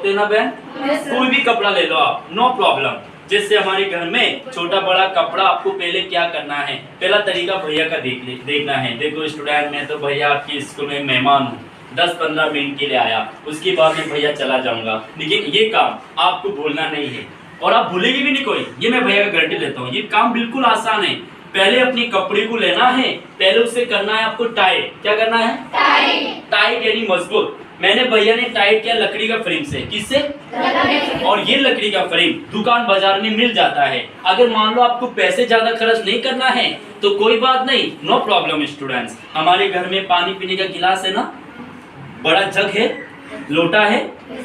होते हैं ना बहन। कोई भी कपड़ा ले लो आप, नो प्रॉब्लम। जैसे हमारे घर में छोटा बड़ा कपड़ा, आपको पहले क्या करना है, पहला तरीका भैया का देखना है। देखो स्टूडेंट, मैं तो भैया आपकी स्कूल में मेहमान हूँ, 10-15 मिनट के लिए आया, उसके बाद में भैया चला जाऊंगा, लेकिन ये काम आपको भूलना नहीं है और आप भूलेगी भी नहीं कोई, ये मैं भैया का गारंटी लेता हूँ। ये काम बिल्कुल आसान है। पहले अपनी कपड़े को लेना है, पहले उसे करना है आपको टाइट। क्या करना है? टाइट यानी मजबूत। मैंने भैया ने टाइट किया लकड़ी का फ्रेम से। किससे? और ये लकड़ी का फ्रेम दुकान बाजार में मिल जाता है। अगर मान लो आपको पैसे ज्यादा खर्च नहीं करना है तो कोई बात नहीं, नो प्रॉब्लम स्टूडेंट्स। हमारे घर में पानी पीने का गिलास है ना, बड़ा जग है, लोटा है,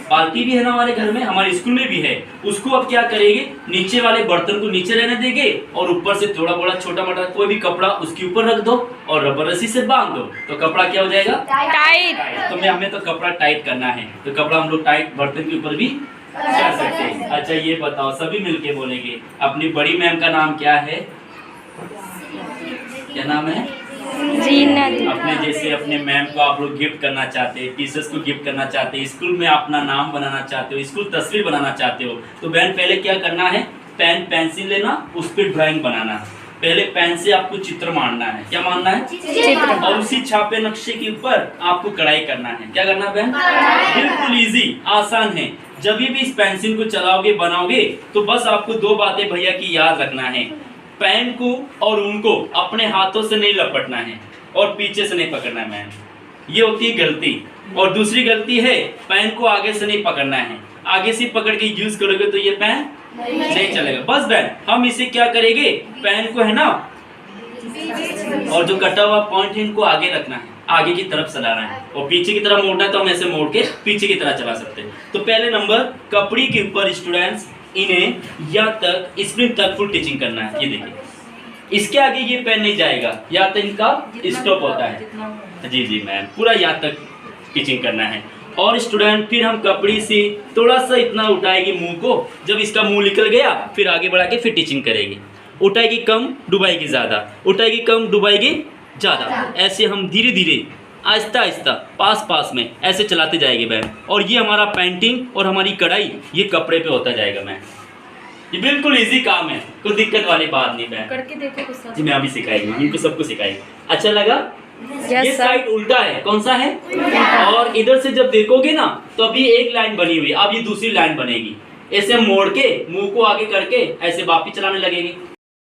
बाल्टी भी है ना हमारे घर में, हमारे स्कूल में भी है। उसको अब क्या करेंगे, नीचे वाले बर्तन को नीचे रहने देंगे और ऊपर से थोड़ा बड़ा छोटा मोटा कोई भी कपड़ा उसके ऊपर रख दो और रबर रस्सी से बांध दो, तो कपड़ा क्या हो जाएगा? टाइट। तो हमें तो कपड़ा टाइट करना है, तो कपड़ा हम लोग टाइट बर्तन के ऊपर भी कर सकते हैं। अच्छा ये बताओ, सभी मिलके बोलेंगे, अपनी बड़ी मैम का नाम क्या है? क्या नाम है? अपने जैसे अपने मैम को आप लोग गिफ्ट करना चाहते हैं, टीचर्स को गिफ्ट करना चाहते हैं, स्कूल में अपना नाम बनाना चाहते हो, स्कूल तस्वीर बनाना चाहते हो, तो बहन पहले क्या करना है, पेन पेंसिल लेना, उस पर ड्राइंग बनाना। पहले पेन से आपको चित्र मारना है। क्या मारना है? चित्र। और उसी छापे नक्शे के ऊपर आपको कढ़ाई करना है। क्या करना बहन? बिल्कुल इजी, आसान है। जब भी इस पेंसिल को चलाओगे बनाओगे तो बस आपको दो बातें भैया की याद रखना है, पेन को और उनको अपने हाथों से नहीं लपटना है और पीछे से नहीं पकड़ना है मैम, ये होती है गलती। और दूसरी गलती है, पेन को आगे से नहीं पकड़ना है, आगे से पकड़ के यूज करोगे तो ये पेन नहीं चलेगा। बस बहन हम इसे क्या करेंगे, पेन को है ना, और जो कटा हुआ पॉइंट है इनको आगे रखना है, आगे की तरफ चलाना है, और पीछे की तरफ मोड़ना है तो हम ऐसे मोड़ के पीछे की तरह चला सकते हैं। तो पहले नंबर, कपड़े के ऊपर स्टूडेंट्स इन्हें या तक स्प्रिंग तक फुल टीचिंग करना है। ये देखिए, इसके आगे ये पेन नहीं जाएगा, या तक इनका स्टॉप होता है। जी जी मैम, पूरा यहाँ तक टीचिंग करना है। और स्टूडेंट फिर हम कपड़े से थोड़ा सा इतना उठाएगी मुंह को, जब इसका मुंह निकल गया फिर आगे बढ़ा के फिर टीचिंग करेगी। उठाएगी कम, डुबाएगी ज़्यादा, उठाएगी कम, डुबाएगी ज़्यादा। ऐसे हम धीरे धीरे आहिस्ता आहिस्ता पास में ऐसे चलाते जाएंगे मैम। और ये हमारा पेंटिंग और हमारी कढ़ाई ये कपड़े पे होता जाएगा मैम। ये बिल्कुल इजी काम है, कोई दिक्कत वाली बात नहीं मैम। करके देखो कुछ जी मैं अभी सिखाएगी, इनको सबको सिखाएगी। अच्छा लगा? ये साइड उल्टा है, कौन सा है? और इधर से जब देखोगे ना तो अभी एक लाइन बनी हुई है, अब ये दूसरी लाइन बनेगी। ऐसे मोड़ के मुंह को आगे करके ऐसे वापस चलाने लगेगी।